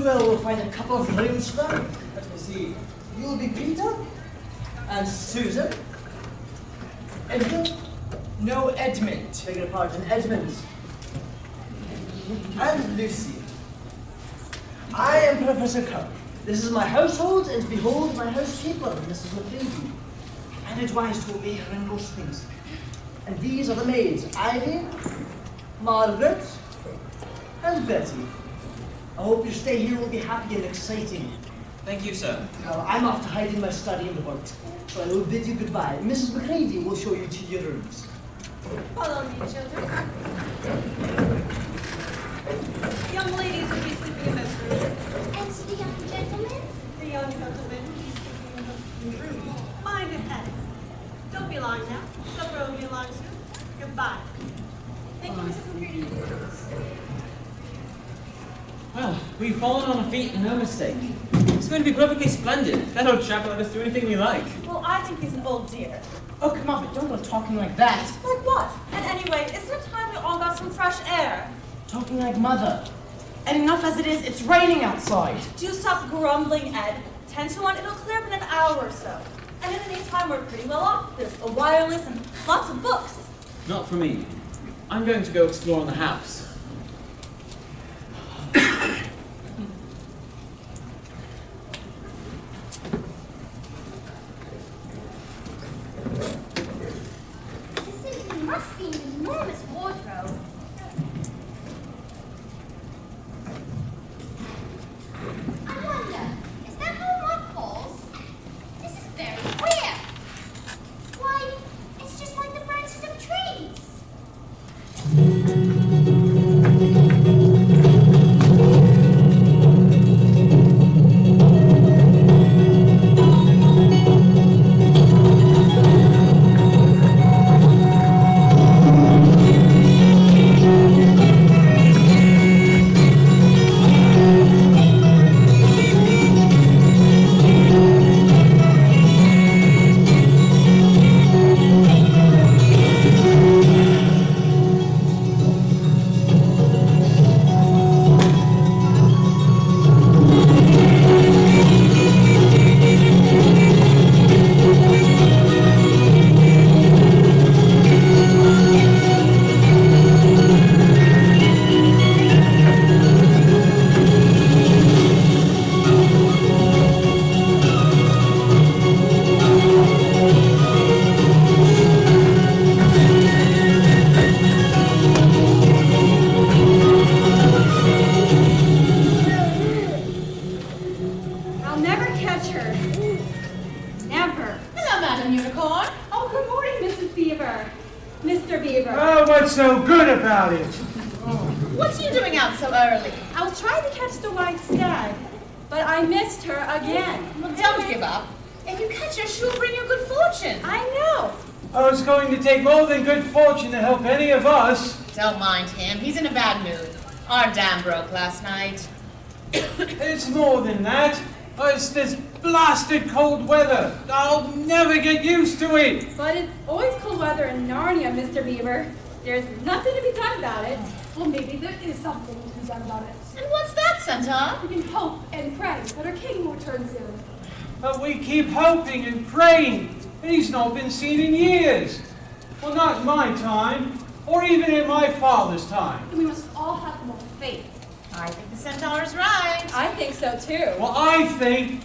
well, we'll find a couple of rooms for them. Let me see. You'll be Peter and Susan. Edmund? No, Edmund. Beg your pardon, Edmund. And Lucy. I am Professor Coe. This is my household, and behold my housekeeper, Mrs. McLean. And advised to obey her in most things. And these are the maids, Ivy, Margaret, and Betty. I hope your stay here will be happy and exciting. Thank you, sir. Now, I'm off to hide in my study in the vault, so I will bid you goodbye. Mrs. McCready will show you to your rooms. Follow me, children. Young ladies will be sleeping in this room. And the young gentleman? The young gentleman will be sleeping in the room. Mind and head. Don't be lying now. Supper will be along soon. Goodbye. Thank you, Mrs. McCready. Well, we've fallen on our feet and no mistake. It's going to be perfectly splendid. That old chap will let us do anything we like. Well, I think he's an old dear. Oh, come on, but don't go talking like that. Like what? And anyway, isn't it time we all got some fresh air? Talking like mother. And enough as it is, it's raining outside. Do stop grumbling, Ed. 10 to 1, it'll clear up in an hour or so. And in the meantime, we're pretty well off. There's a wireless and lots of books. Not for me. I'm going to go explore in the house. This must be an enormous wardrobe. I wonder, is that how Mom calls? This is very queer. Why, it's just like the branches of trees. Mr. Beaver. Oh, what's so good about it? What are you doing out so early? I was trying to catch the white stag, but I missed her again. Well, don't give up. If you catch her, she'll bring you good fortune. I know. Oh, it's going to take more than good fortune to help any of us. Don't mind him. He's in a bad mood. Our dam broke last night. It's more than that. Oh, it's this blasted cold weather. I'll never get used to it. But it's always cold weather in Narnia, Mr. Beaver. There's nothing to be done about it. Well, maybe there is something to be done about it. And what's that, Centaur? We can hope and pray that our king will return soon. But we keep hoping and praying. He's not been seen in years. Well, not in my time, or even in my father's time. And we must all have more faith. I think the Centaur is right. I think so too. Well, I think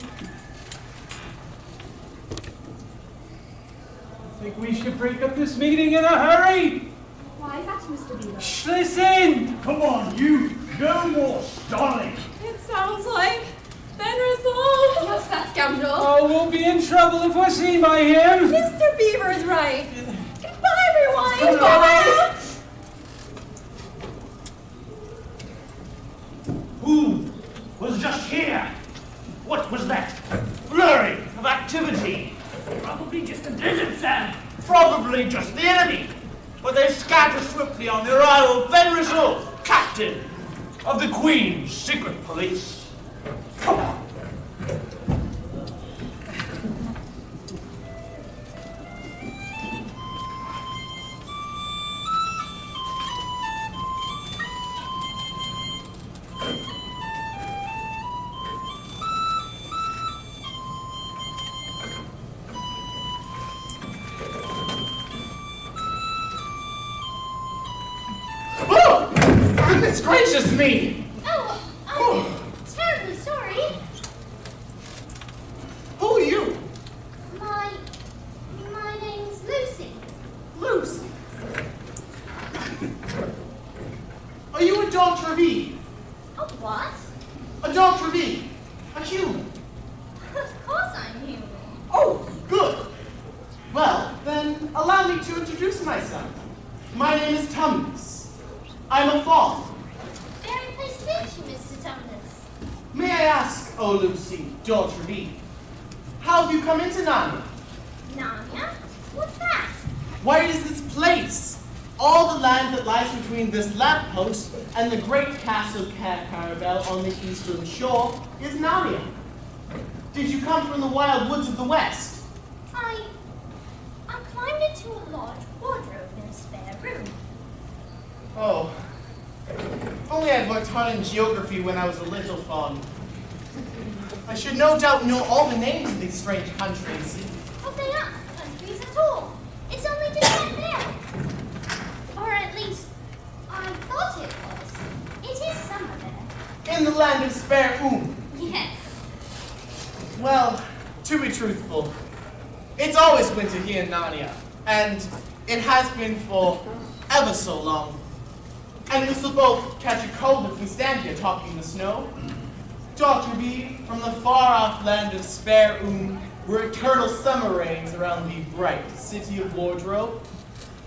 we should break up this meeting in a hurry. Why is that, Mr. Beaver? Shh, listen! Come on, you! No more stalling! It sounds like Fenrisol. What's that scoundrel? Oh, we'll be in trouble if we're seen by him. Mr. Beaver is right. Goodbye, everyone. Goodbye. Who was just here? What was that flurry of activity? Probably just a blizzard, Sam. Probably just the enemy. But they scatter swiftly on the arrival of Fenrisol, captain of the Queen's secret police. Come on. Goodness gracious me! Oh, I'm terribly sorry. Who are you? My name's Lucy. Lucy. Are you a Doctor V? Oh, what? A Doctor V? A human? Of course I'm human. Oh, good. Well, then allow me to introduce myself. My name is Tumnus. I'm a fawn. Very pleased to meet you, Mr. Tumnus. May I ask, oh Lucy, Doctor V, how have you come into Narnia? Narnia? What's that? Why is this place? All the land that lies between this lamppost and the great castle Caravel on the eastern shore is Narnia. Did you come from the wild woods of the west? I climbed into a large wardrobe in a spare room. Oh, if only I'd worked hard in geography when I was a little fawn. I should no doubt know all the names of these strange countries. Oh, they aren't countries at all. It's only just right there. Or at least, I thought it was. It is somewhere there. In the land of Spare Yes. Well, to be truthful, it's always winter here in Narnia, and it has been for ever so long. And we will both catch a cold if we stand here talking in the snow. Dr. B, from the far-off land of Spare where eternal summer reigns around the bright city of Wardrobe,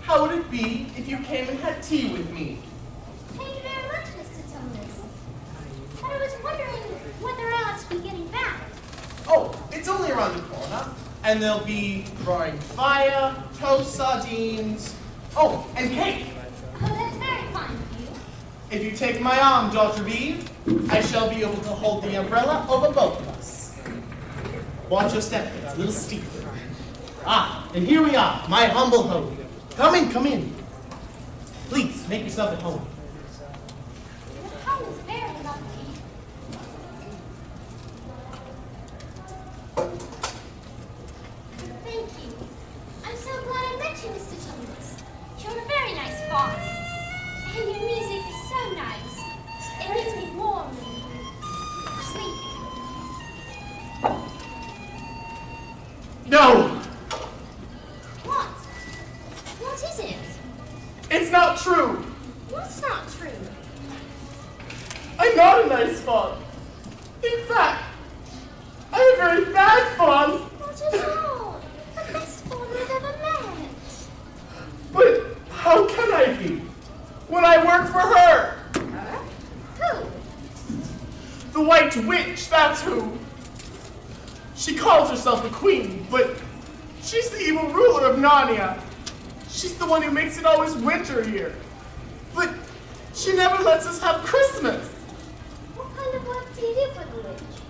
how would it be if you came and had tea with me? Thank you very much, Mr. Tumnus. But I was wondering whether I ought to be getting back. Oh, it's only around the corner, and there'll be drawing fire, toast sardines, oh, and cake. Oh, that's very kind of you. If you take my arm, Dr. B, I shall be able to hold the umbrella over both of us. Watch your step, it's a little steep. Ah, and here we are, my humble home. Come in, come in. Please, make yourself at home. Your home is very lovely. Thank you. I'm so glad I met you, Mr. Tumnus. You're a very nice fawn. And your music is so nice. It makes me warm and sleepy. No! What? What is it? It's not true! What's not true? I'm not a nice fawn. In fact, I'm a very bad fawn. Not at all. The best fawn I've ever met. But how can I be when I work for her? Her? Who? The White Witch, that's who. She calls herself a queen, but she's the evil ruler of Narnia. She's the one who makes it always winter here. But she never lets us have Christmas. What kind of work do you do for the witch?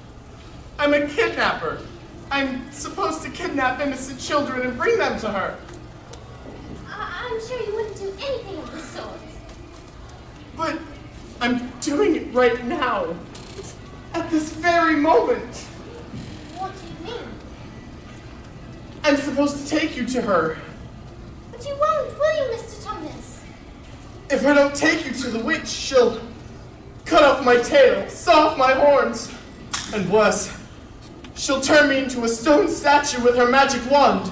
I'm a kidnapper. I'm supposed to kidnap innocent children and bring them to her. I'm sure you wouldn't do anything of the sort. But I'm doing it right now. At this very moment. What do you mean? I'm supposed to take you to her. But you won't, will you, Mr. Tumnus? If I don't take you to the witch, she'll cut off my tail, saw off my horns, and worse, she'll turn me into a stone statue with her magic wand.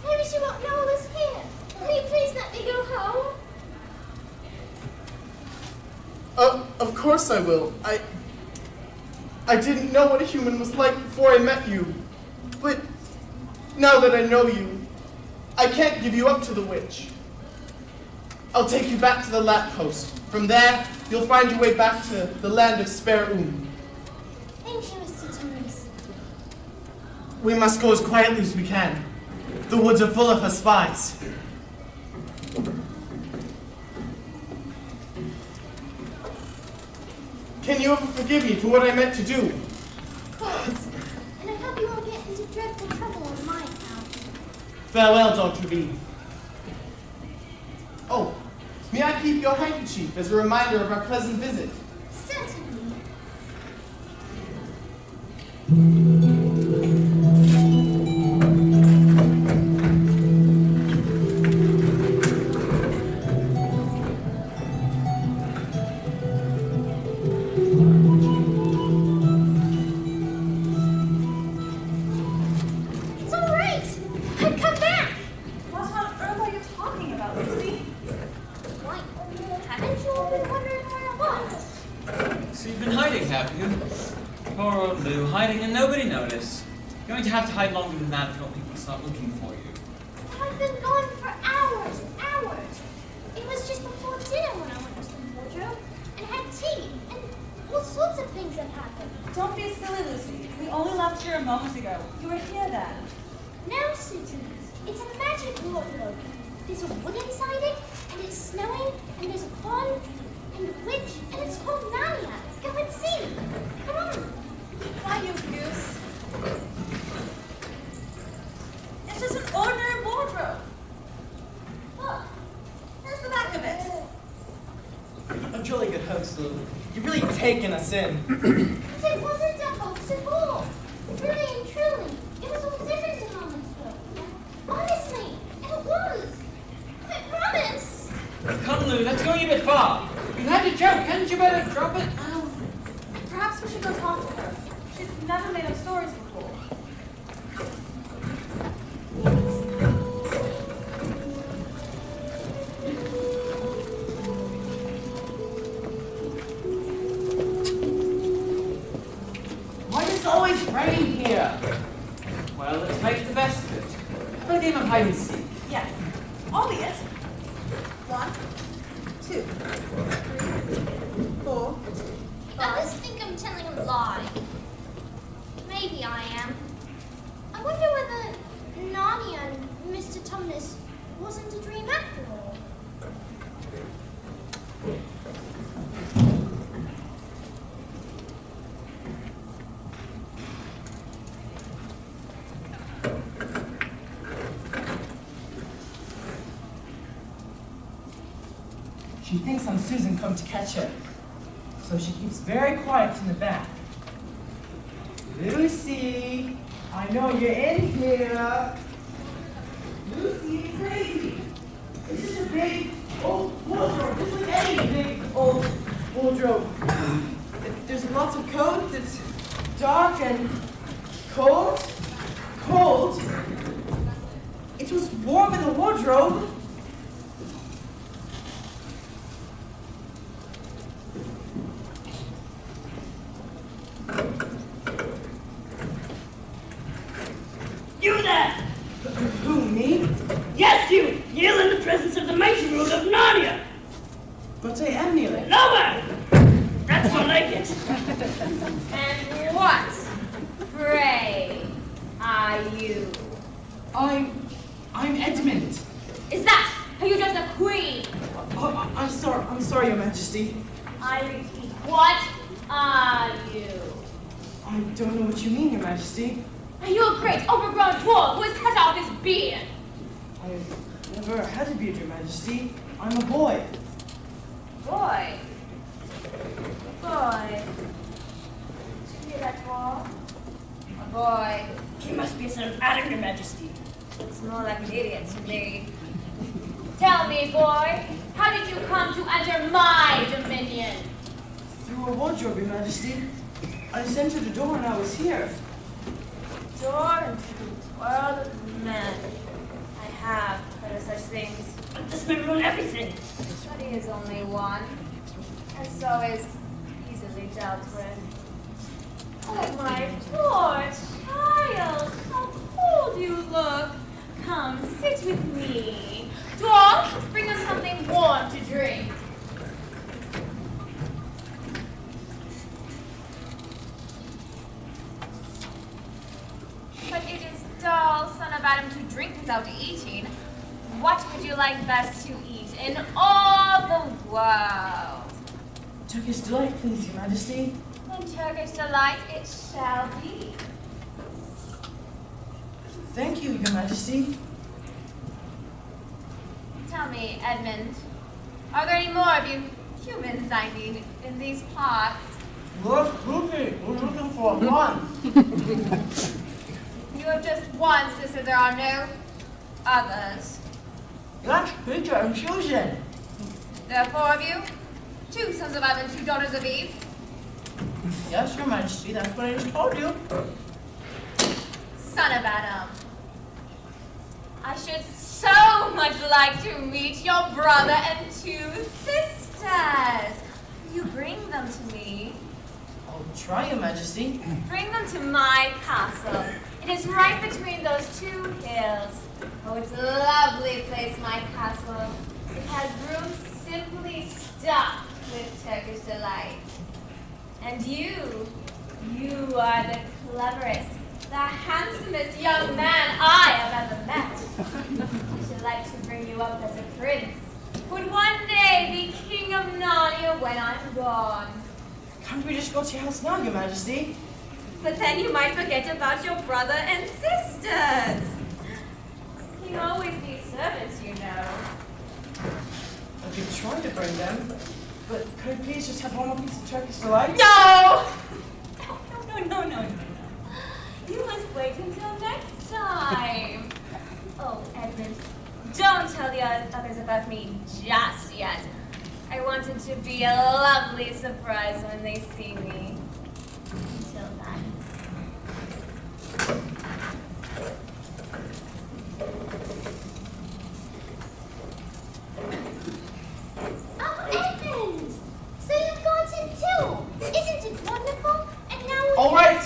Maybe she won't know I was here. Will you please let me go home? Of course I will. I didn't know what a human was like before I met you. But now that I know you, I can't give you up to the witch. I'll take you back to the lamppost. From there, you'll find your way back to the land of Spare Thank you, Mr. Tumnus. We must go as quietly as we can. The woods are full of her spies. Can you ever forgive me for what I meant to do? Of course. And I hope you won't get into dreadful trouble on my account. Farewell, Dr. B. Oh, may I keep your handkerchief as a reminder of our pleasant visit? Certainly. already noticed. You're going to have to hide longer than that if you want people to start looking for you. I've been gone for hours and hours. It was just before dinner when I went to the wardrobe and had tea, and all sorts of things have happened. Don't be silly, Lucy. We only left here a moment ago. You were here then. No, Susan, it's a magic wardrobe. There's a wood inside it, and it's snowing, and there's a pond, and a witch, and it's called Narnia. Go and see. Come on. Why, you goose? It's just an ordinary wardrobe. Look, here's the back of it. A jolly good hoax, Lou. You've really taken us in. But it wasn't a hoax at all. Really and truly, it was all different in Mama's honestly, it was. I promise. Come, Lou, that's going a bit far. You had to joke, hadn't you better drop it? Perhaps we should go talk to her. She's never made up stories before. Why does it always rain here? Well, let's make the best of it. Have a game of hide and seek. Yes. Albeit. 1, 2, 3, 4, Others think I'm telling a lie. Maybe I am. I wonder whether Narnia and Mr. Tumnus wasn't a dream after all. She thinks I'm Susan come to catch her, so she keeps very quiet in the back. Lucy, I know you're in here. Lucy, you're crazy. This is a big old wardrobe. This is any big old wardrobe. There's lots of coats. It's dark and cold. Cold. It was warm in the wardrobe. You there! Who, me? Yes, you! Kneel in the presence of the mighty ruler of Narnia! But I am kneeling. Lower! That's more like it. And what, pray, are you? I'm Edmund. Is that how you dress a queen? Oh, I'm sorry, Your Majesty. I repeat, what are you? I don't know what you mean, Your Majesty. Are you a great overgrown dwarf who has cut off his beard? I've never had a beard, Your Majesty. I'm a boy. Boy. Boy. Did you hear that, dwarf? A boy. He must be a son of Adam, Your Majesty. It's more like an idiot to me. Tell me, boy, how did you come to enter my dominion? Through a wardrobe, Your Majesty. I just entered the door and I was here. Door into the world of men. I have heard of such things. But this may ruin everything. But he is only one, and so is easily dealt with. Oh, my poor child, how cold you look. Come, sit with me. Dwarf, bring us something warm to drink. But it is dull, son of Adam, to drink without eating. What would you like best to eat in all the world? Turkish delight, please, Your Majesty. Then Turkish delight it shall be. Thank you, Your Majesty. Tell me, Edmund, are there any more of you humans, I mean, in these parts? Lord Spooky, we're looking for fun. You have just one sister, there are no others. That's Peter and Susan. There are 4 of you? 2 sons of Adam, 2 daughters of Eve. Yes, Your Majesty, that's what I just told you. Son of Adam. I should so much like to meet your brother and 2 sisters. You bring them to me. I'll Try, Your Majesty. Bring them to my castle. It is right between those two hills. Oh, it's a lovely place, my castle. It has rooms simply stuffed with Turkish delight. And you are the cleverest, the handsomest young man I have ever met. I should like to bring you up as a prince, who would one day be king of Narnia when I'm gone. Can't we just go to your house now, Your Majesty? But then you might forget about your brother and sisters. You always need servants, you know. I could try to bring them, but could I please just have one more piece of Turkish delight? No! No. You must wait until next time. Oh, Edmund, don't tell the others about me just yet. I want it to be a lovely surprise when they see me. Until then. Oh, Edmund! So you've got it too! Isn't it wonderful? And now we... All right.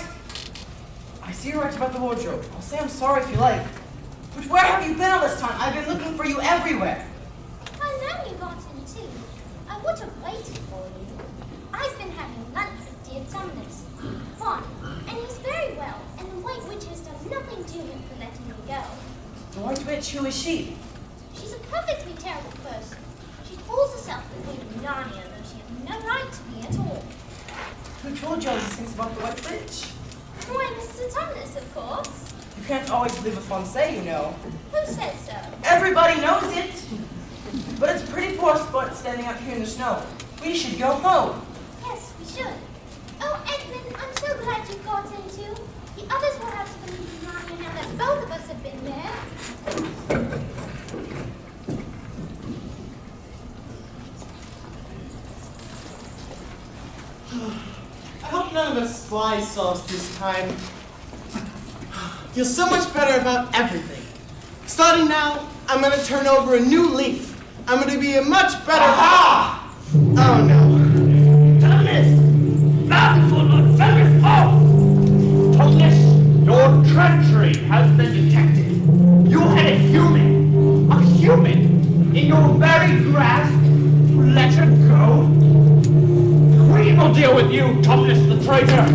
I see you're right about the wardrobe. I'll say I'm sorry if you like. But where have you been all this time? I've been looking for you everywhere. I know you got in too. I would have waited for you. I've been having lunch with dear Tumnus. Fun. And he's very well, and the White Witch has done nothing to him for letting me go. The White Witch, who is she? She's a perfectly terrible person. She calls herself the Queen of Narnia, though she has no right to be at all. Who told you all these things about the White Witch? Why, Mr. Tumnus, of course. You can't always believe what fun say, you know. Who says so? Everybody knows it. But it's a pretty poor spot standing out here in the snow. We should go home. Yes, we should. Oh, Edmund, I'm so glad you got in too. The others will have to believe in Narnia now that both of us have been there. I hope none of us fly sauce this time. Feel so much better about everything. Starting now, I'm going to turn over a new leaf. I'm going to be a much better... Aha! Oh, no. Tumnus! Bountiful and famous foe! Tumnus, your treachery has been detected. You had a human, in your very grasp. You let her go. The Queen will deal with you, Tumnus the traitor.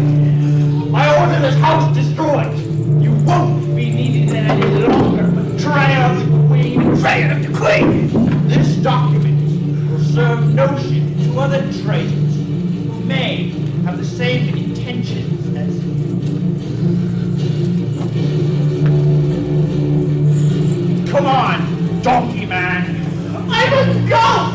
I order this house destroyed. You won't be needed any longer. Betrayer of the Queen, betrayer of the Queen. This document will serve notion to other traitors who may have the same intentions as you. Come on, donkey man. I'm a goat!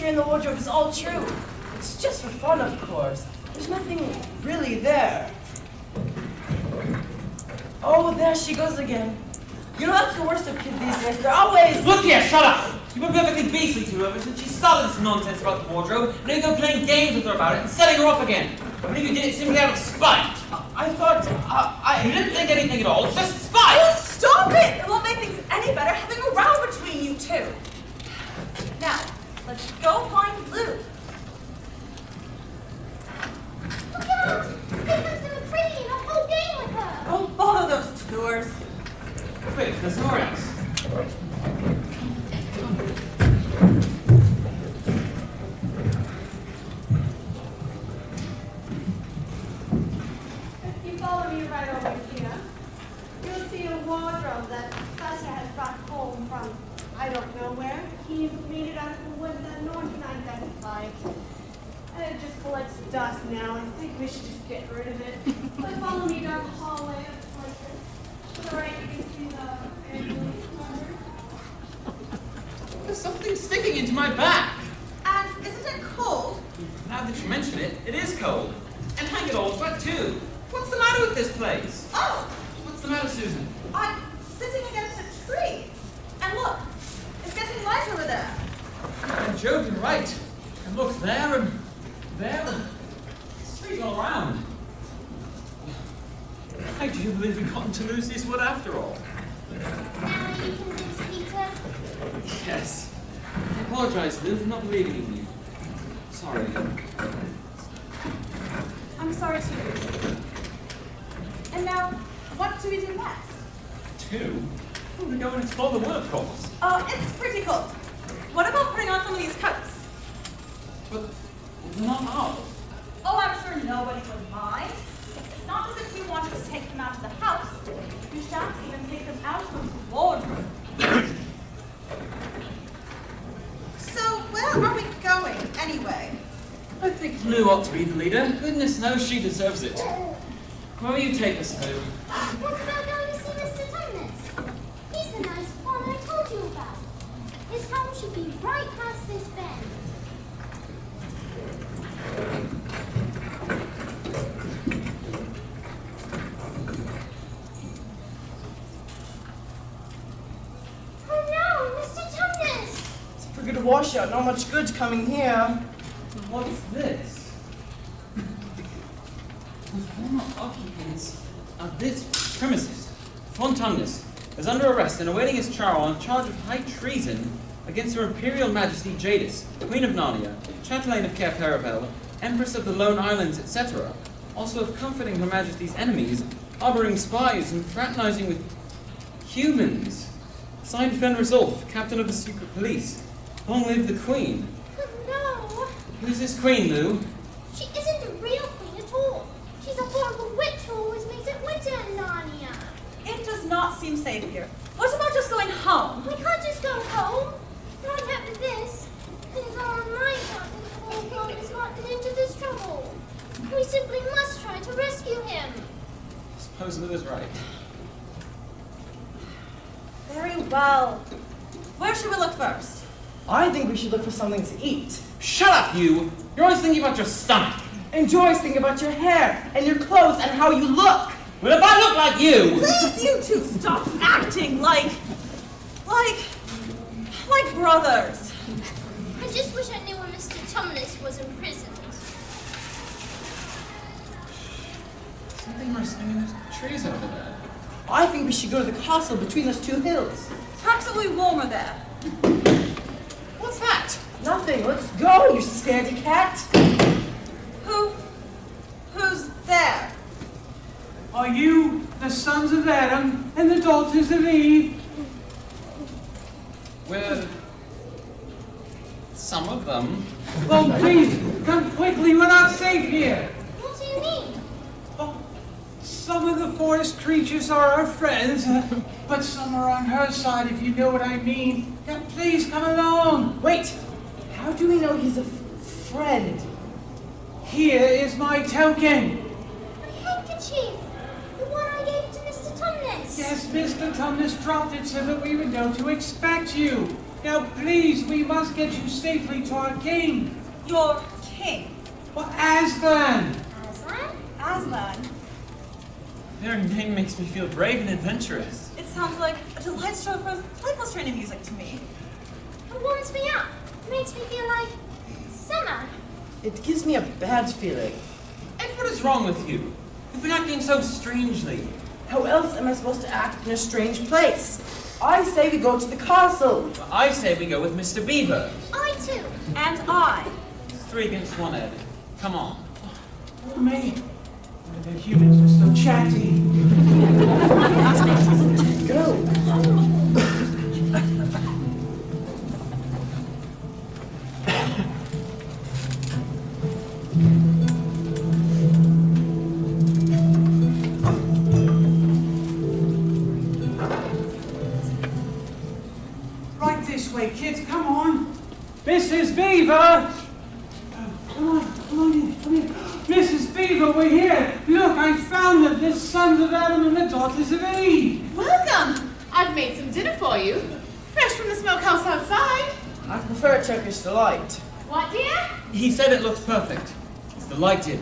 In the wardrobe is all true. It's just for fun, of course. There's nothing really there. Oh, there she goes again. You know, that's the worst of kids these days. They're always... Look here, shut up! You were perfectly beastly to her ever since she started this nonsense about the wardrobe, and then you go playing games with her about it and setting her off again. I believe you did it simply out of spite. I thought... You didn't think anything at all. It's just spite! Oh, stop it! It won't make things any better having a row between you two. Now, let's go find Lou. Look out! Because they were playing a whole game with her. Oh, bother those tours. Quick, there's nowhere else. If you follow me right over here, you'll see a wardrobe that Professor has brought home from I don't know where. He made it out of the wood that Norton identified. And it just collects dust now. I think we should just get rid of it. But follow me down the hallway like this. To the right, you can see the air conditioner. There's something sticking into my back. And isn't it cold? Now that you mention it, it is cold. And hang it all, it's wet too. What's the matter with this place? Oh, What's the matter, Susan? I'm sitting against a tree. And look, it's getting light over there. And Jove, you're right. And look, there and there and there's trees all around. I do believe we got into Lucy's wood after all. Now you convinced Peter? Yes. I apologize, Lou, for not believing in you. Sorry. I'm sorry to lose. And now, what do we do next? Two? Well, we go and explore the wood, of course. Oh, it's pretty cold. What about putting on some of these coats? But they're not ours. Oh, I'm sure nobody would mind. It's not as if you wanted to take them out of the house. You shan't even take them out of the wardrobe. So, where are we going, anyway? I think Lou ought to be the leader. Goodness knows she deserves it. Where will you take us, Lou? What about going to see Mr. Tumnus? He's the nice one I told you about. His home should be right past this bend. Oh no, Mr. Tumnus! It's a pretty good washout, not much good coming here. What's this? The former occupants of this premises, Tumnus, is under arrest and awaiting his trial on charge of high treason against Her Imperial Majesty Jadis, Queen of Narnia, Chatelaine of Cair Paravel, Empress of the Lone Islands, etc., also of comforting Her Majesty's enemies, harboring spies, and fraternizing with humans. Signed Fenris Ulf, Captain of the Secret Police. Long live the Queen. Oh no! Who's this Queen, Lou? She isn't a real queen at all. She's a horrible witch who always makes it winter in Narnia. It does not seem safe here. What about just going home? We can't just go home. Not after this. Things are on my part before God has gotten into this trouble. We simply must try to rescue him. I suppose Lou is right. Very well. Where should we look first? I think we should look for something to eat. Shut up, you! You're always thinking about your stomach. And Joyce, think about your hair and your clothes and how you look. Well, if I look like you... Please, you two, stop acting like brothers. I just wish I knew where Mr. Tumnus was imprisoned. Something rustling in those trees over there. I think we should go to the castle between those two hills. Perhaps it'll be warmer there. What's that? Nothing. Let's go, you scaredy cat. Who's there? Are you the sons of Adam and the daughters of Eve? Well, some of them. Oh, please, come quickly. We're not safe here. What do you mean? Oh, some of the forest creatures are our friends, but some are on her side, if you know what I mean. Now, please come along. Wait. How do we know he's a friend? Here is my token. My handkerchief. The one I gave to Mr. Tumnus. Yes, Mr. Tumnus dropped it so that we would know to expect you. Now, please, we must get you safely to our king. Your king. Well, Aslan. Aslan? Aslan. Their name makes me feel brave and adventurous. It sounds like a delightful training music to me. It warms me up. It makes me feel like summer. It gives me a bad feeling. And what is wrong with you? You've been acting so strangely. How else am I supposed to act in a strange place? I say we go to the castle. Well, I say we go with Mr. Beaver. I too. And I. It's 3 against 1, Ed. Come on. Oh, me. The humans were so chatty. Go. Right this way, kids, come on. Mrs. Beaver! Come on in. Mrs. Beaver, we're here. Look, I found them, the sons of Adam and the daughters of Eve. Welcome. I've made some dinner for you. Fresh from the smokehouse outside. I prefer Turkish delight. What, dear? He said it looks perfect. He's delighted.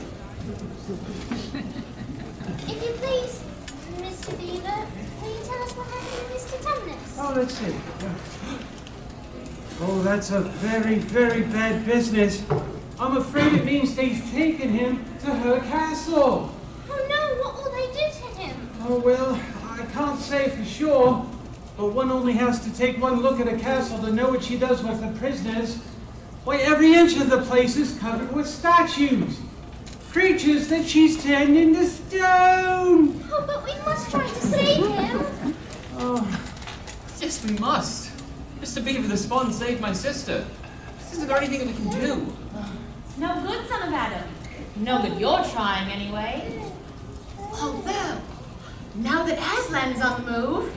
If you please, Mr. Beaver, can you tell us what happened to Mr. Tumnus? Oh, let's see. Oh, that's a very, very bad business. I'm afraid it means they've taken him to her castle. Oh no, what will they do to him? Oh, well, I can't say for sure, but one only has to take one look at a castle to know what she does with the prisoners. Why, every inch of the place is covered with statues. Creatures that she's turned into stone. Oh, but we must try to save him. Oh, Yes, we must. Mr. Beaver the Spawn saved my sister. This isn't anything that we can do. No good, son of Adam. No good you're trying, anyway. Although, now that Aslan is on the move,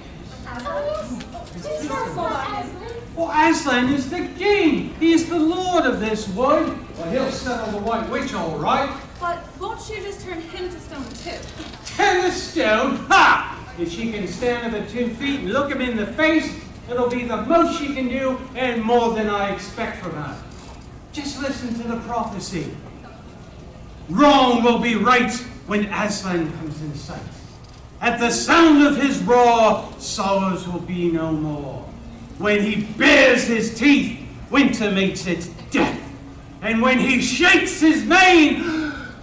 Oh, yes. Who's that for, Aslan? well, Aslan is the king. He is the lord of this wood. Well, he'll settle the White Witch all right. But won't you just turn him to stone too? Turn the stone? Ha! If she can stand at the 2 feet and look him in the face, it'll be the most she can do and more than I expect from her. Just listen to the prophecy. Wrong will be right when Aslan comes in sight. At the sound of his roar, sorrows will be no more. When he bares his teeth, winter makes it death. And when he shakes his mane,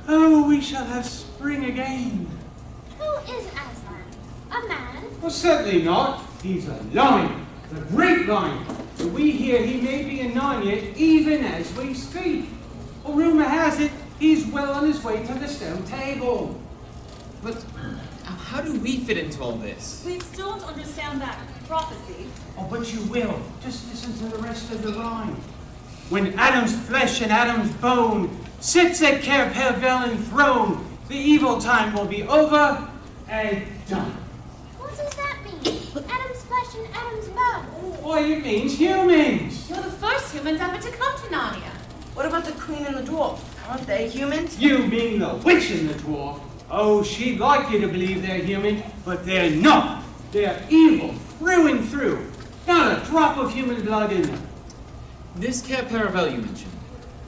oh, we shall have spring again. Who is Aslan? A man? Well, certainly not. He's a lion, the great lion. And we hear he may be in Narnia even as we speak. Well, rumor has it he's well on his way to the stone table. But how do we fit into all this? We still don't understand that prophecy. Oh, but you will. Just listen to the rest of the rhyme. When Adam's flesh and Adam's bone sits at Cair Paravel throne, the evil time will be over and done. What does that mean? Adam's flesh and Adam's bone. Why, it means humans. You're the first humans ever to come to Narnia. What about the queen and the dwarf? Aren't they humans? You mean the witch and the dwarf. Oh, she'd like you to believe they're human, but they're not. They're evil through and through. Not a drop of human blood in them. This Cair Paravel you mentioned,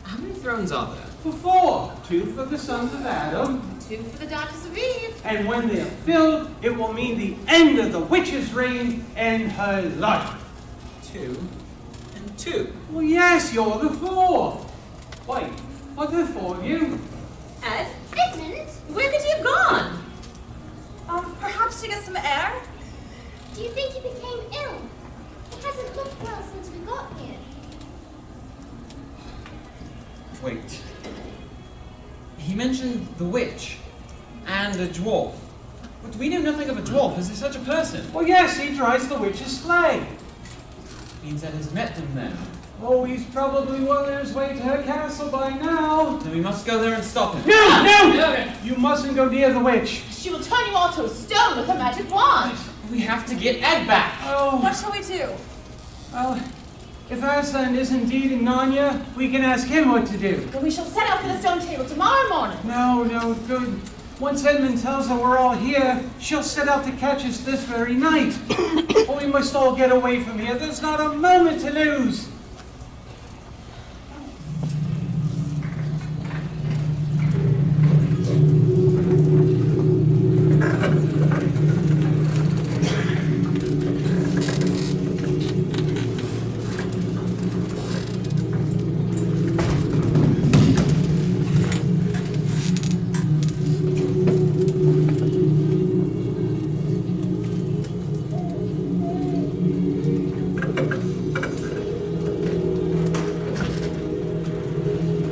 how many thrones are there? For 4, 2 for the sons of Adam, 2 for the daughters of Eve. and when they're filled, it will mean the end of the witch's reign and her life. 2 and 2. Well, yes, you're the 4. Wait, what are the 4 of you? Ed, Edmund, where could he have gone? Perhaps to get some air? do you think he became ill? He hasn't looked well since we got here. Wait. He mentioned the witch and a dwarf. But we know nothing of a dwarf. Is there such a person? Well, yes, he drives the witch's sleigh. Means that has met them then. Oh, he's probably well on his way to her castle by now. Then we must go there and stop him. No! You mustn't go near the witch. She will turn you all to a stone with her magic wand. We have to get Ed back. Oh, What shall we do? well, if Aslan is indeed in Narnia, we can ask him what to do. Then we shall set out for the stone table tomorrow morning. No, good. Once Edmund tells her we're all here, she'll set out to catch us this very night. Oh, we must all get away from here. There's not a moment to lose.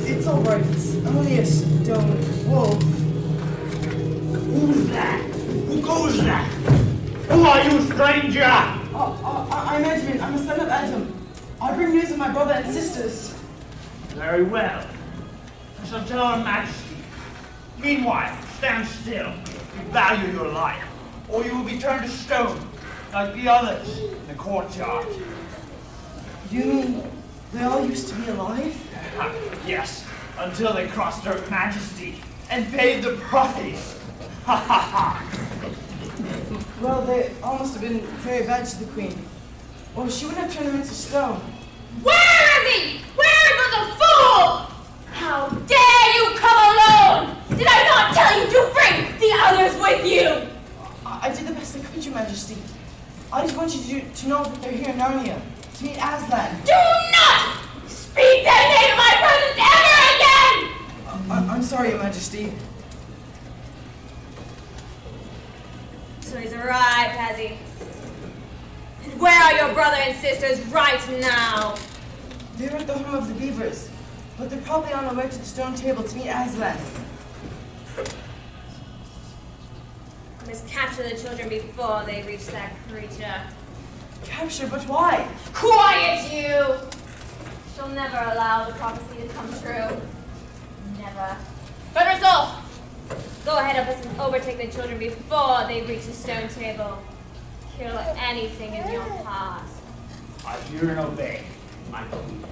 It's all right. It's only a stone wolf. Who's that? Who goes that? Who are you, stranger? I'm Edmund. I'm the son of Adam. I bring news of my brother and sisters. Very well. I shall tell Her Majesty. Meanwhile, stand still. You value your life, or you will be turned to stone, like the others in the courtyard. You mean they all used to be alive? Yes, until they crossed Her Majesty and paid the price. Ha ha ha. Well, they all must have been very bad to the queen. Or she wouldn't have turned them into stone. Where me! Where is the fool? How dare you come alone? Did I not tell you to bring the others with you? I did the best I could, Your Majesty. I just want you to know that they're here in Narnia, to meet Aslan. Do not speak their name in my presence ever again! I'm sorry, Your Majesty. So he's arrived, has he? And where are your brother and sisters right now? They're at the home of the Beavers, but they're probably on their way to the stone table to meet Aslan. I must capture the children before they reach that creature. Capture, but why? Quiet, you! She'll never allow the prophecy to come true. Never. But resolve! Go ahead of us and overtake the children before they reach the stone table. Kill anything in your path. I hear and obey, my queen.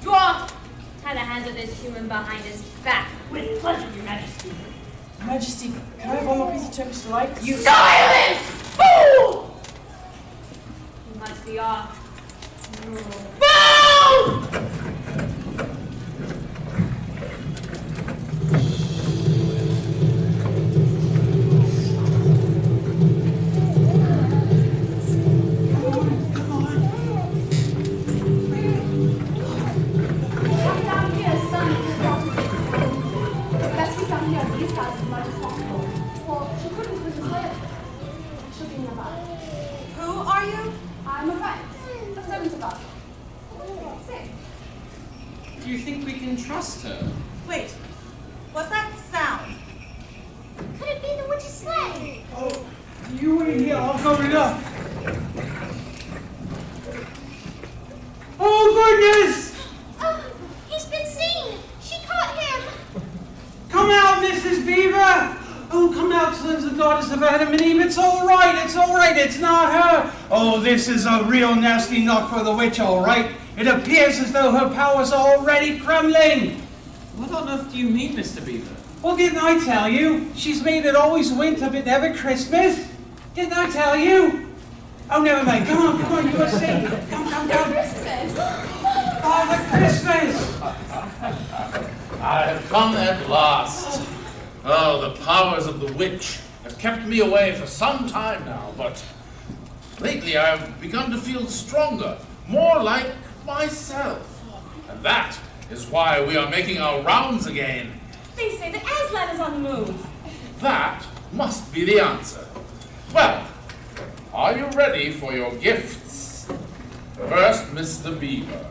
Dwarf! Tie the hands of this human behind his back. With pleasure, Your Majesty. Your Majesty, can I have one more piece of Turkish delight? You. Silence! Fool! You must be off. Move! Who are you? I'm a friend. The servant of us. Say, Do you think we can trust her? Wait, what's that sound? Could it be the witch's sleigh? Oh, you wait here. I'll go it up. Oh, goodness! Oh, he's been seen. She caught him. Come out, Mrs. Beaver! Oh, come out, sons and daughters of Adam and Eve. It's all right, it's not her. Oh, this is a real nasty knock for the witch, all right. It appears as though her powers are already crumbling. What on earth do you mean, Mr. Beaver? Well, didn't I tell you? She's made it always winter but never Christmas. Didn't I tell you? Oh, never mind. Come on, you must sing. Come. Christmas. Father Christmas! I have come at last. Oh, the powers of the witch have kept me away for some time now, but lately I have begun to feel stronger, more like myself. And that is why we are making our rounds again. They say that Aslan is on the move. That must be the answer. Well, are you ready for your gifts? First, Mr. Beaver.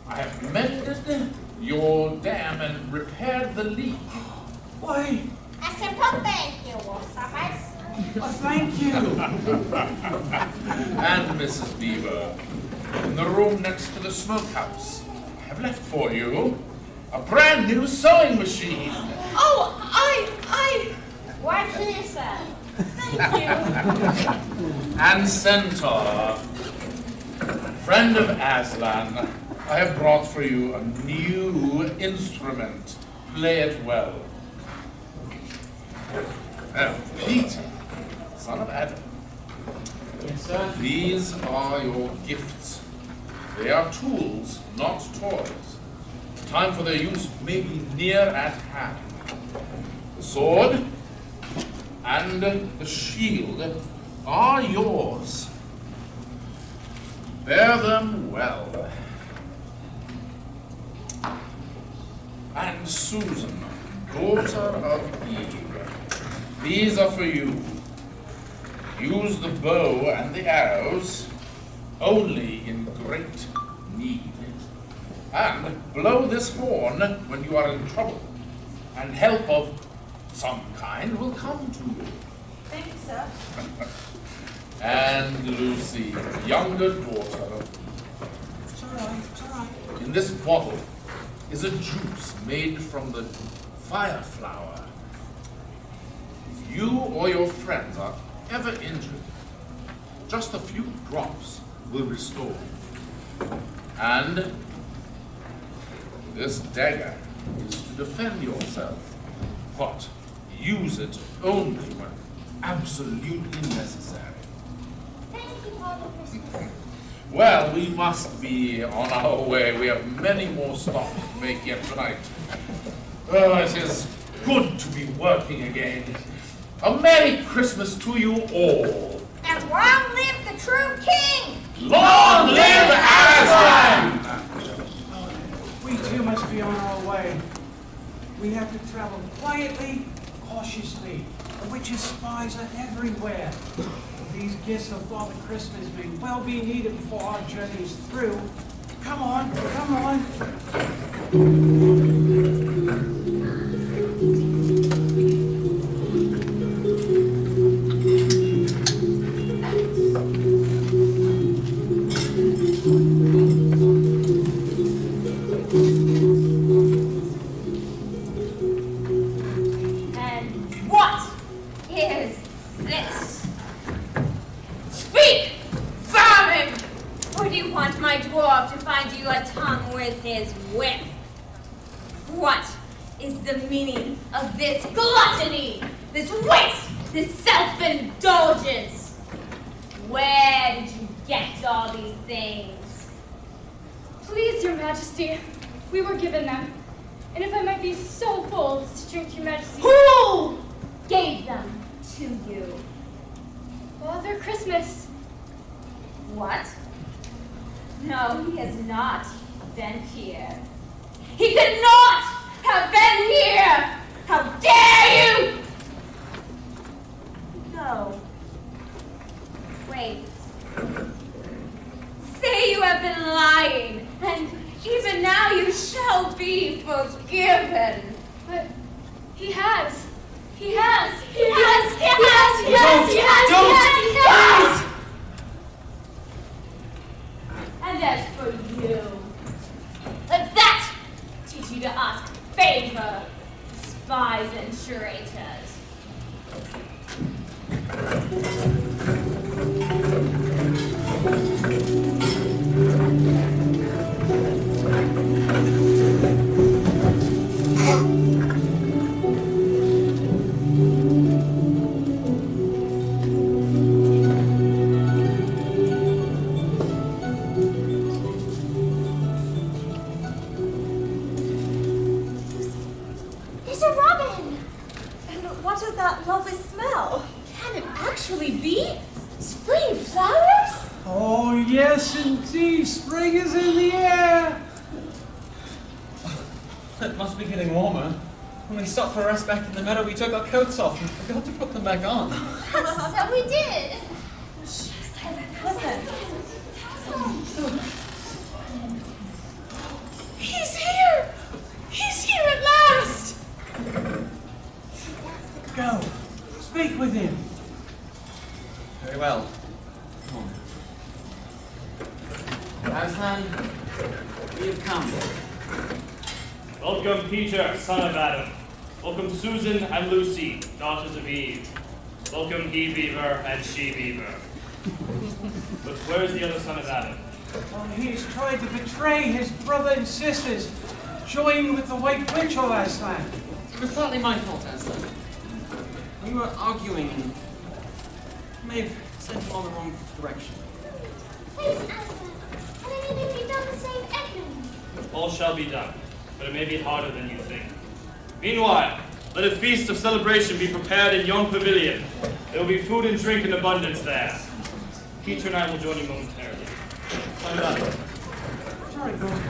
I have mended your dam and repaired the leak. Why, A simple thank you will suffice. thank you. And Mrs. Beaver, in the room next to the smokehouse, I have left for you a brand new sewing machine. Oh, I. What do you say? Thank you. And Centaur, friend of Aslan, I have brought for you a new instrument. Play it well. Now, Peter, son of Adam, Yes, sir. these are your gifts. They are tools, not toys. The time for their use may be near at hand. The sword and the shield are yours. Bear them well. And Susan, daughter of Eve, these are for you. Use the bow and the arrows only in great need. And blow this horn when you are in trouble, and help of some kind will come to you. Thank you, sir. And Lucy, younger daughter, It's all right. in this bottle is a juice made from the fire flower. If you or your friends are ever injured, just a few drops will restore. And this dagger is to defend yourself, but use it only when absolutely necessary. Thank you, Father Christmas. Well, we must be on our way. We have many more stops to make yet tonight. Oh, it is good to be working again. A Merry Christmas to you all. And long live the true king! Long live Aslan! We too must be on our way. We have to travel quietly, cautiously. The witches' spies are everywhere. These gifts of Father Christmas may well be needed before our journey is through. Come on, come on. And what is this? Speak, vermin! Or do you want my dwarf to find you a tongue with his whip? What is the meaning of this gluttony, this waste, this self-indulgence? Where did you get all these things? Please, Your Majesty, we were given them. And if I might be so bold as to drink to Your Majesty. Who gave them to you? Father Christmas. What? No, he has not been here. He could not have been here! How dare you! No. Wait. Say you have been lying, and even now you shall be forgiven. But he has. He has. He has. He has. Yes. Yes. Don't. Yes. Yes. And as for you, let that teach you to ask favor, spies and traitors. There's a robin! And what is that lovely smell? Can it actually be spring flowers? Oh, yes, indeed. Spring is in the air. It must be getting warmer. When we stopped for rest back in the meadow, we took our coats off and forgot to put them back on. So we did. Listen. He's here! He's here at last! Go. Speak with him. Very well. Come on. Aslan, we have come. Welcome, Peter, son of Adam. Welcome, Susan and Lucy, daughters of Eve. Welcome, he beaver and she beaver. But where's the other son of Adam? Oh, he has tried to betray his brother and sisters, joining with the White Witch of Aslan. It was partly my fault, Aslan. We were arguing and may have sent him on the wrong direction. Please, Aslan. And I mean, if you've done the same, Edmund. All shall be done, but it may be harder than you think. Meanwhile, let a feast of celebration be prepared in yon pavilion. There will be food and drink in abundance there. Peter and I will join you momentarily. Sorry, Ghost.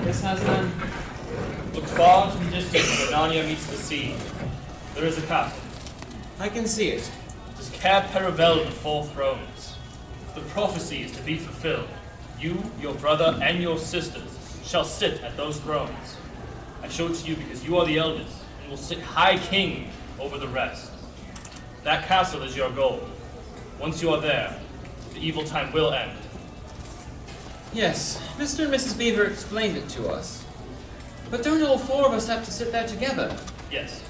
Yes, Aslan. Look far to the distance where Narnia meets the sea. There is a castle. I can see it. It is Cair Paravel of the Four Thrones. The prophecy is to be fulfilled. You, your brother, and your sisters shall sit at those thrones. I show it to you because you are the eldest and will sit high king over the rest. That castle is your goal. Once you are there, the evil time will end. Yes, Mr. and Mrs. Beaver explained it to us. But don't all four of us have to sit there together? Yes.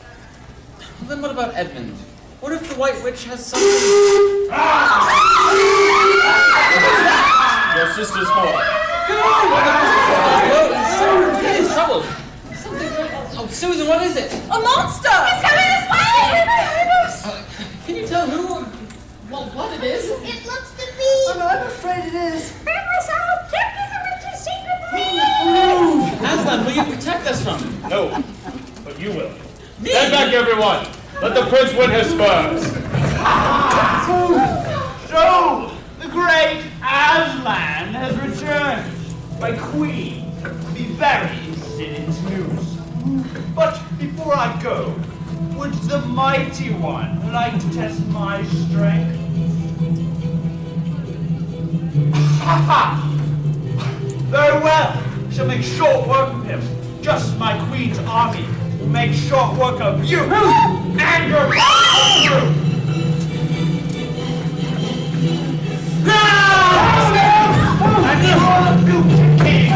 Well, then what about Edmund? What if the White Witch has something... Your sister's home. Get in trouble! Oh, Susan, what is it? A monster! It's coming this way! Can you tell who or well, what it is? It looks to I'm afraid it is. Aslan, will you protect us from him? No, but you will. Stand back, everyone. Let the prince win his spurs. So, the great Aslan has returned. My queen will be very interested in his news. But before I go, would the mighty one like to test my strength? Ha ha! Very well. Shall make short work of him. Just as my queen's army will make short work of you and your crew. And the whole future king.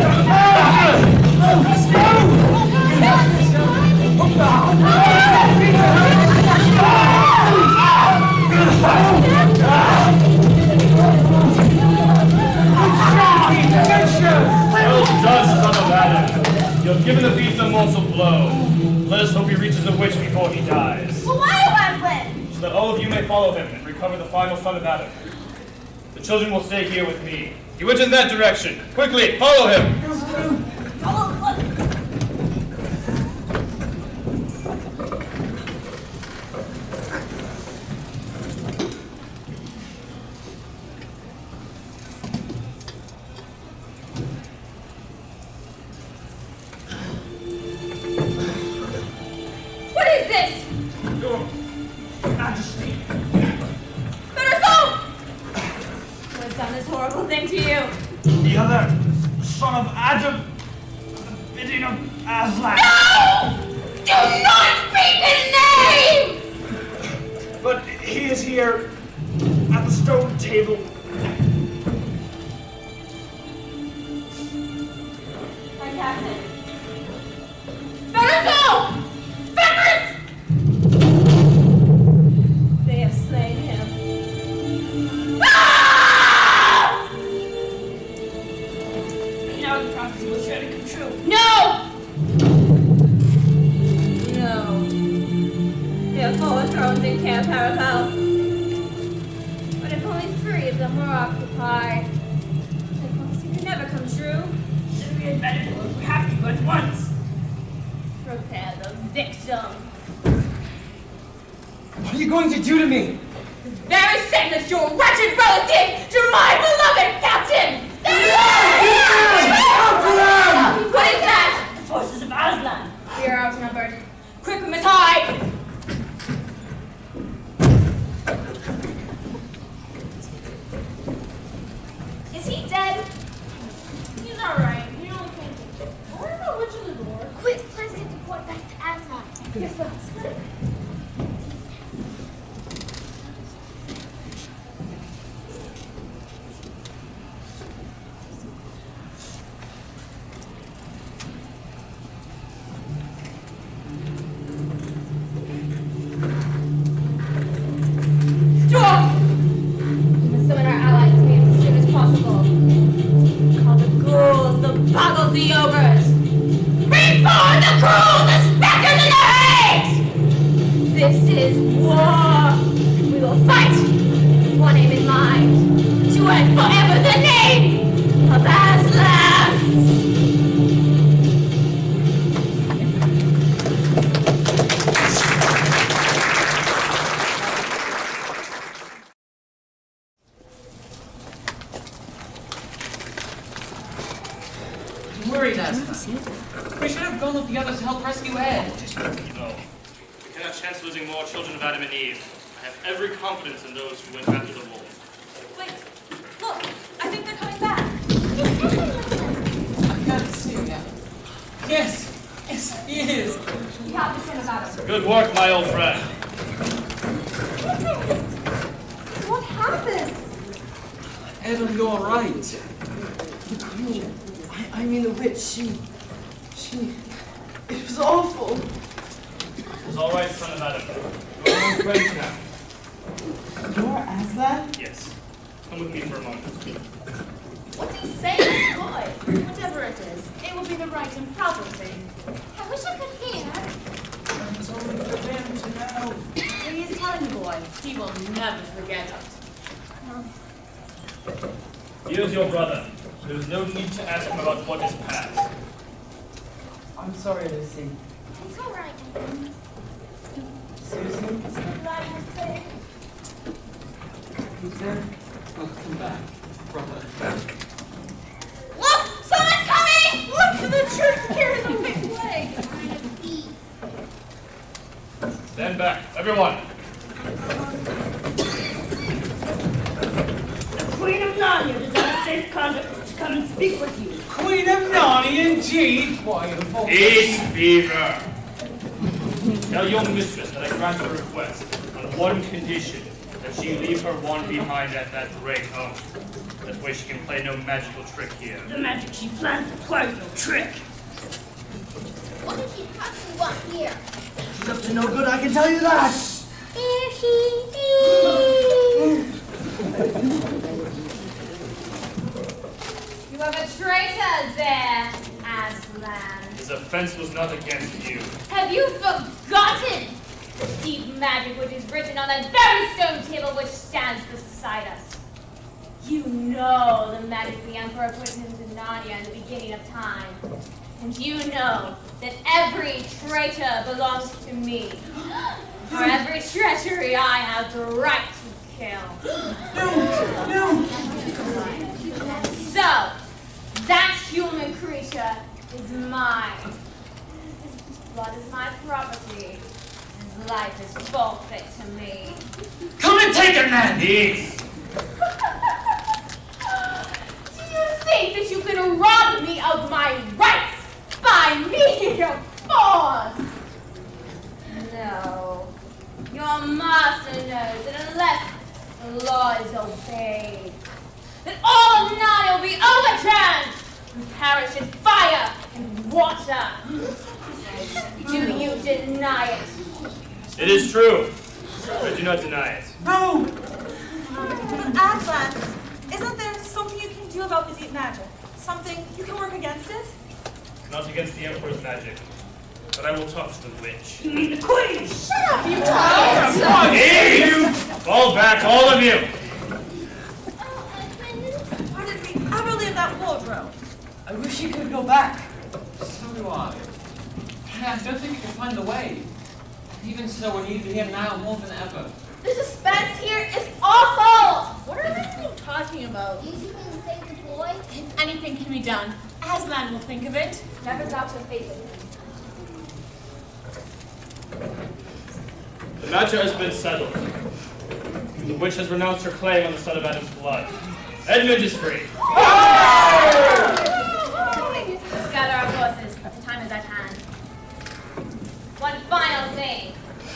Well done, son of Adam. You have given the beast a mortal blow. Let us hope he reaches the witch before he dies. Well, why do I win? So that all of you may follow him and recover the final son of Adam. The children will stay here with me. He went in that direction. Quickly, follow him. What is this? Your Majesty. Better Who has done this horrible thing to you? The other son of Adam. The bidding of Aslan. No! Do not speak his name! But he is here at the stone table. My captain. Better Beggars! They have slain him. Ah! Now the prophecy will surely come true. No! No. They have fallen thrones in Camp Aravis. But if only 3 of them were occupied, the prophecy could never come true. Then we had better do it. We have to go at once. Prepare the victim. What are you going to do to me? Very same as your wretched relative to my beloved captain! What is that? The forces of Aslan. We are outnumbered. Quick, we must hide! Is he dead? He's alright. He only came. What about which of the door? Quick, let's get the boy back to Aslan. Yes, let's. Stop! We must summon our allies to me as soon as possible. Call the ghouls, the boggles, the ogres! Before the cruel, the specters, and the hate! This is war! We will fight with one aim in mind, to end forever the name of Aslan! Worried, Aslan. We should have gone with the others to help rescue Ed. No. We cannot chance losing more children of Adam and Eve. I have every confidence in those who went after the wolf. Wait, look, I think they're coming back. I can't see him yet. Yes, he is. We have to send about it. Good work, my old friend. What happened? Ed, you're all right. I mean the witch, she... It was awful. It was all right, son of Adam. You're on great now. You're Aslan? Yes. Come with me for a moment. What's he saying, boy? Whatever it is, it will be the right and proper thing. I wish I could hear. It's only for them to know. He is telling the boy he will never forget it. Here's your brother. There's no need to ask him about what is past. I'm sorry, Lucy. It's all right. Susan? I'm glad you're safe. Peter? Welcome back, brother. Look! Someone's coming! Look! The church carries a big leg. Stand back, everyone. The Queen of Narnia desires safe conduct to come and speak with you. Queen of Narnia, indeed. Why, of all... Peace, Beaver. Tell your mistress that I grant her request on one condition, that she leave her wand behind at that great home. That way she can play no magical trick here. The magic she plans requires no trick. What did she possibly want here? She's up to no good, I can tell you that. There she is. You have a traitor there, Aslan. His offense was not against you. Have you forgotten the deep magic which is written on that very stone table which stands beside us? You know the magic the Emperor put into Narnia in the beginning of time. And you know that every traitor belongs to me. For every treachery, I have the right to kill. No! So, that human creature is mine. His blood is my property. His life is forfeit to me. Come and take it, man! Peace! Do you think that you can rob me of my rights by mere force? No. Your master knows that unless the law is obeyed, that all of Narnia will be overturned and perish in fire and water. Do you deny it? It is true. I do not deny it. No! But Aslan, isn't there something you can do about the deep magic? Something you can work against it? Not against the Emperor's magic. But I will talk to the witch. You mean the Queen? Shut up, you child! Peace! Fall back, all of you! Why did we ever leave that wardrobe? I wish you could go back. So do I. I don't think we can find the way. Even so, we need to be here now more than ever. The suspense here is awful! What are they talking about? You two can save the boy. If anything can be done, Aslan will think of it. Never doubt your faith in him. The matter has been settled. The witch has renounced her claim on the son of Adam's blood. Edmund is free. Let's gather our forces. The time is at hand. One final thing.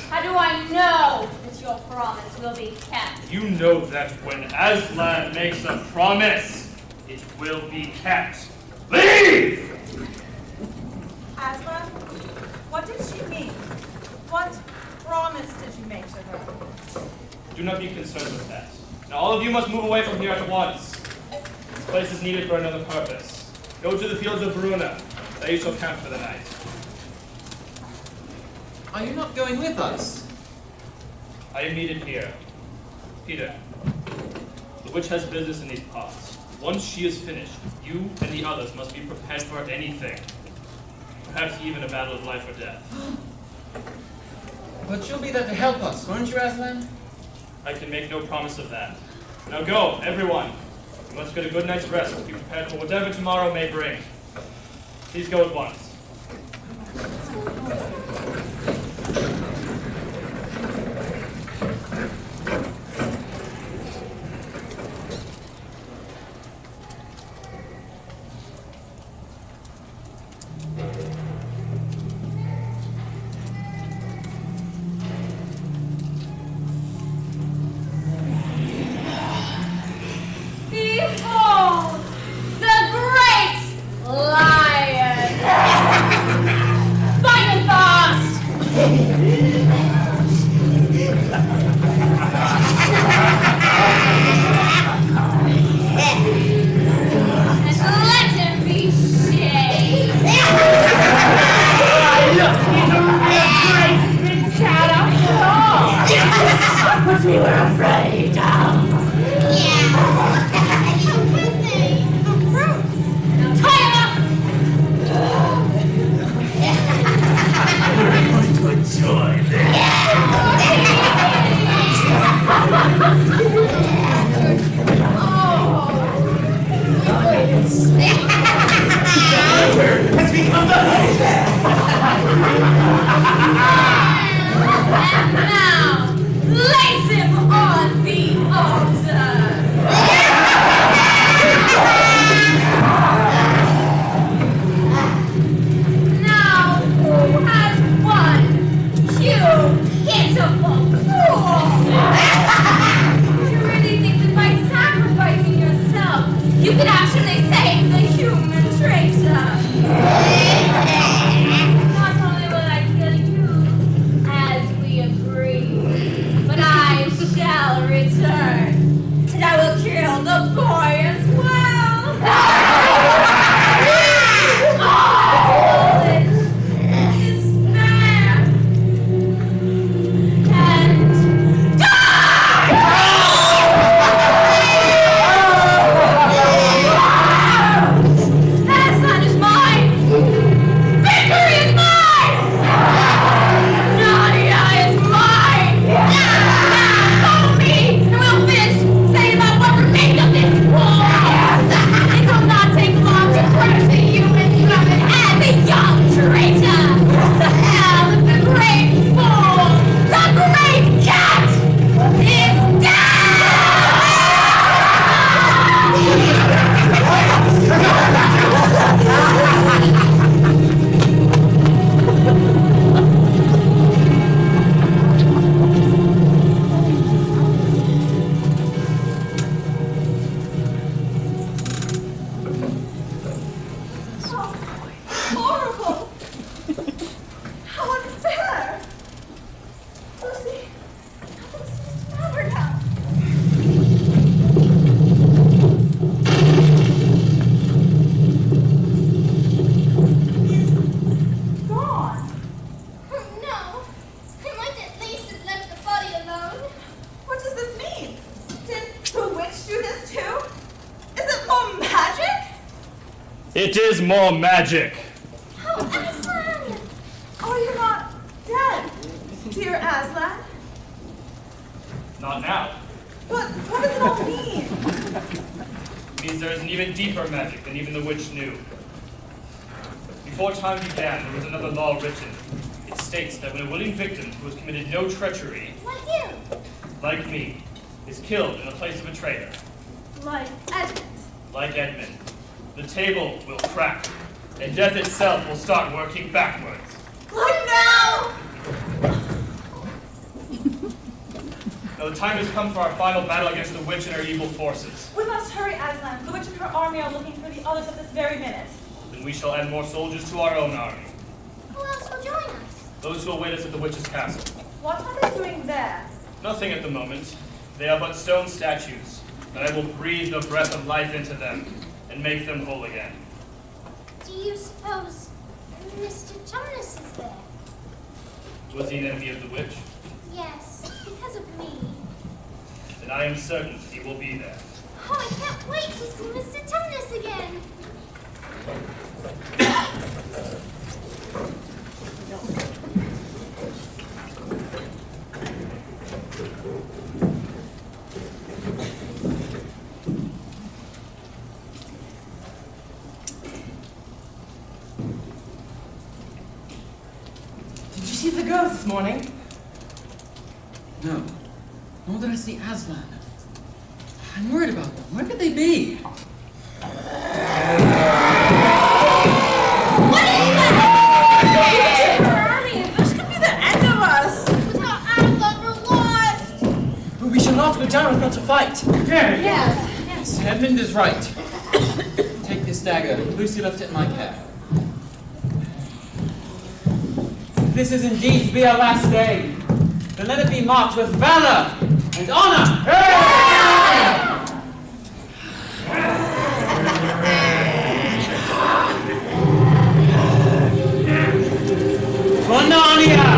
How do I know that your promise will be kept? You know that when Aslan makes a promise, it will be kept. Leave! Aslan, what did she mean? What promise did you make to her? Do not be concerned with that. Now all of you must move away from here at once. This place is needed for another purpose. Go to the fields of Verona. There you shall camp for the night. Are you not going with us? I am needed here. Peter, the witch has business in these parts. Once she is finished, you and the others must be prepared for anything. Perhaps even a battle of life or death. But you'll be there to help us, won't you, Aslan? I can make no promise of that. Now go, everyone. You must get a good night's rest and be prepared for whatever tomorrow may bring. Please go at once. Behold, the great lion! Fight him fast! become the host. And now, lace him on the altar. Now, who has won? You pitiful fool! Do you really think that by sacrificing yourself, you could actually save the human traitor? Not only will I kill you, as we agreed, but I shall return, and I will kill the boy as well. Knowledge, despair, and die! Aslan is mine! Victory is mine! Narnia is mine! Now follow me, and we'll finish saying about what remains of this war! It will not take long to crush the human dragon and the young traitor! Now the great fool, the great cat, is dead! How horrible! How unfair! Lucy, nothing seems to matter now. He's gone. Oh no! I might at least have left the body alone. What does this mean? Did the witch do this too? Is it more magic? It is more magic. Oh, Aslan! Are you not dead, dear Aslan? Not now. But what does it all mean? It means there is an even deeper magic than even the witch knew. Before time began, there was another law written. It states that when a willing victim who has committed no treachery, Like you! like me, is killed in the place of a traitor, Like Edmund. like Edmund, the table will crack, and death itself will start working backwards. Like now! Now the time has come for our final battle against the witch and her evil forces. We must hurry, Aslan. The witch and her army are looking for the others at this very minute. Then we shall add more soldiers to our own army. Who else will join us? Those who await us at the witch's castle. What are they doing there? Nothing at the moment. They are but stone statues, but I will breathe the breath of life into them and make them whole again. Do you suppose Mr. Tumnus is there? Was he an enemy of the witch? Yes, because of me. Then I am certain he will be there. Oh, I can't wait to see Mr. Tumnus again. Did you see the girls this morning? No. Nor did I see Aslan. I'm worried about them. Where could they be? What is that? Army, this could be the end of us. Without Aslan, we're lost. But we shall not go down without a fight. Yes. Edmund is right. Take this dagger. Lucy left it in my care. This is indeed to be our last day. Then let it be marked with valor and honor. For Narnia!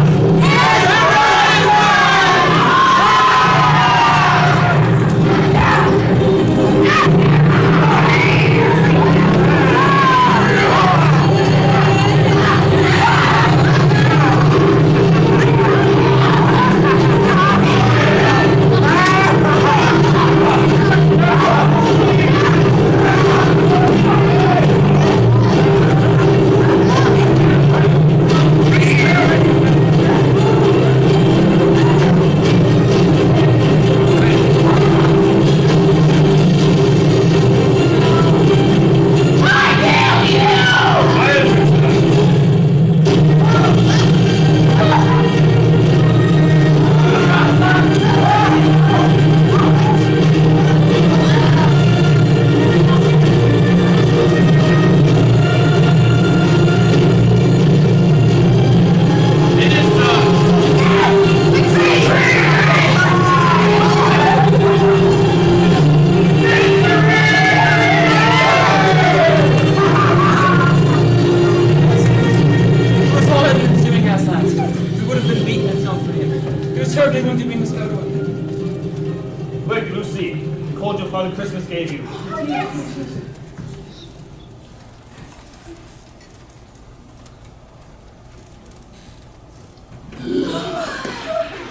gave you. Oh, yes.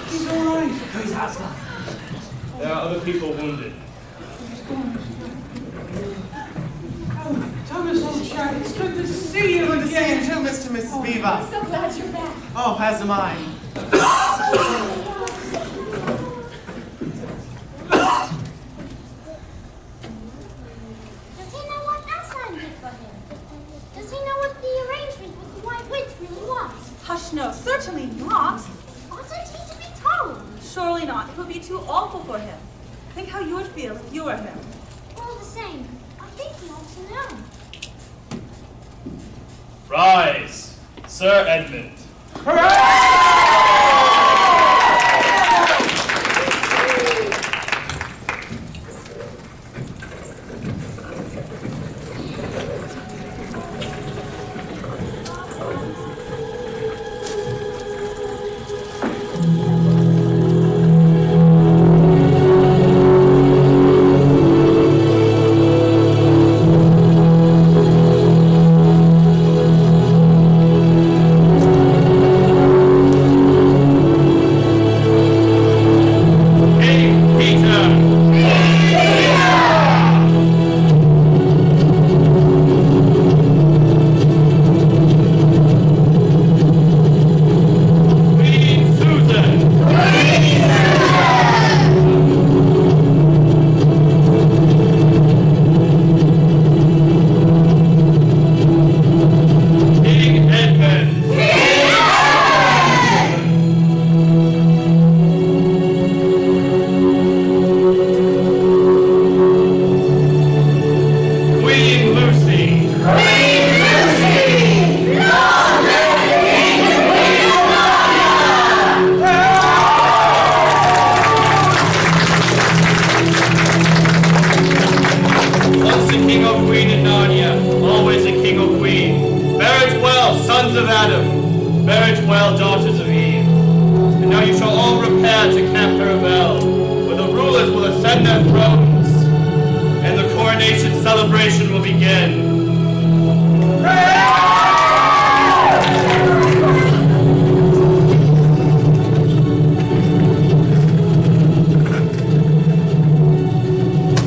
He's all right. Who's Aslan? There are other people wounded. Oh, Thomas, old chap, it's good to see you Good to see you again. too, Mr. and Mrs. Beaver. I'm so glad you're back. Oh, as am I. Does he know what Aslan did for him? Does he know what the arrangement with the White Witch really was? Hush, no, certainly not. Oughtn't he to be told? Surely not. It would be too awful for him. Think how you would feel if you were him. All the same, I think he ought to know. Rise, Sir Edmund. Celebration will begin.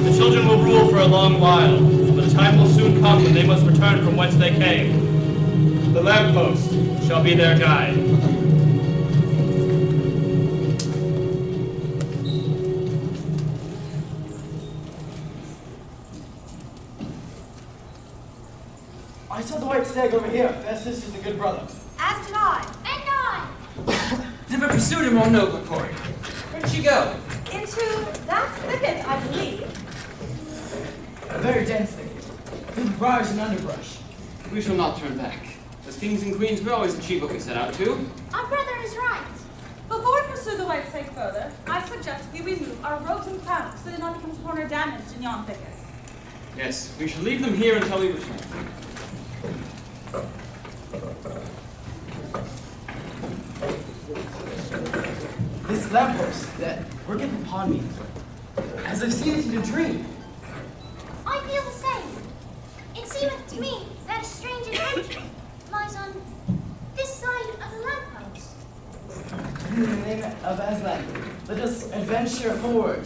The children will rule for a long while, but the time will soon come when they must return from whence they came. The lamppost shall be their guide. I saw the white stag over here. Festus is a good brother. As did I. And I! Never pursued him, O noble Corey. Where'd she go? Into that thicket, I believe. A very dense thicket, filled with briars and underbrush. We shall not turn back. As kings and queens, we always achieve what we set out to. Our brother is right. Before we pursue the white stag further, I suggest we remove our robes and crowns so they do not become torn or damaged in yon thicket. Yes, we shall leave them here until we return. This lamppost that worketh upon me, as I've seen it in a dream. I feel the same. It seemeth to me that a strange adventure lies on this side of the lamppost. In the name of Aslan, let us adventure forward.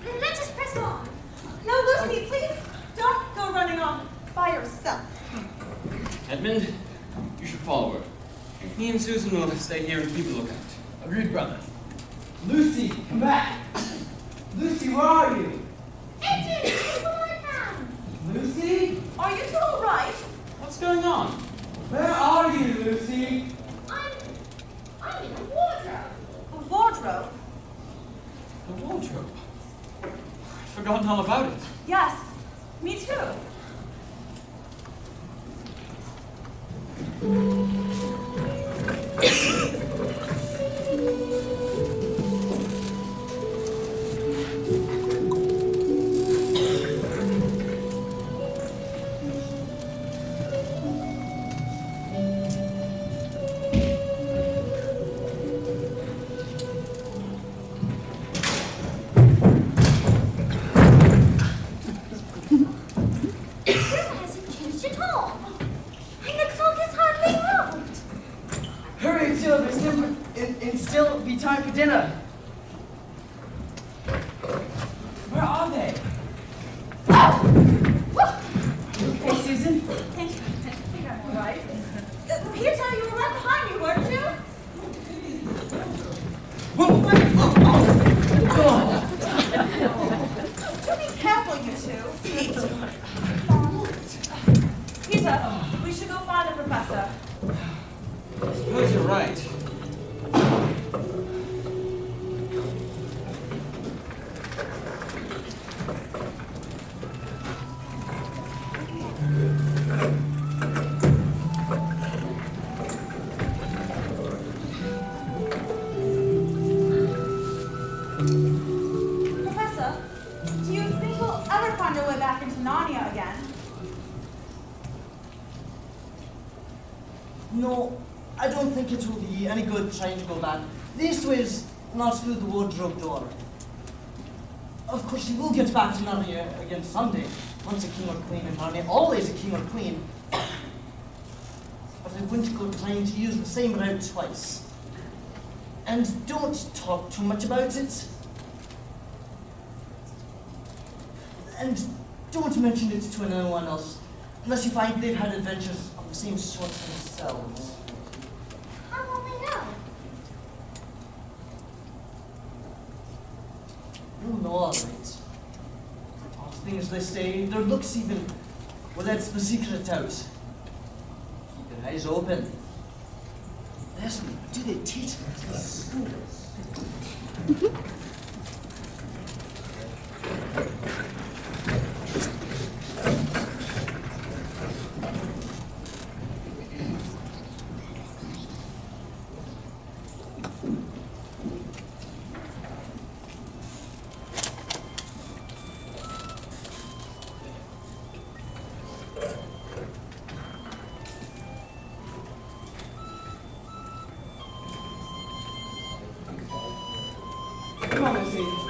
Then let us press on. No, Lucy, please don't go running on by yourself. Edmund, you should follow her. Me and Susan will stay here and keep a lookout. Agreed, brother. Lucy, come back. Lucy, where are you? Edmund, it's the one found. Lucy? Are you two all right? What's going on? Where are you, Lucy? I'm in a wardrobe. A wardrobe? The wardrobe. I'd forgotten all about it. Yes, me too. still be time for dinner. Where are they? Okay, Susan. Thank you. I think I'm all right. Peter, you were right behind me, weren't you? Do be careful, you two. Peter, we should go find the professor. I suppose you're right. Professor, do you think we'll ever find our way back into Narnia again? No, I don't think it will be any good trying to go back. Leastways, not through the wardrobe door. Of course, you will get back to Narnia again someday. Once a king or queen in Narnia, always a king or queen. But I wouldn't go trying to use the same route twice. And don't talk too much about it. And don't mention it to anyone else, unless you find they've had adventures of the same sort themselves. How will they know? You'll know all right. All the things they say, their looks even, will let the secret out. Keep your eyes open. Leslie, do they teach them in schools? Come on, Lucy.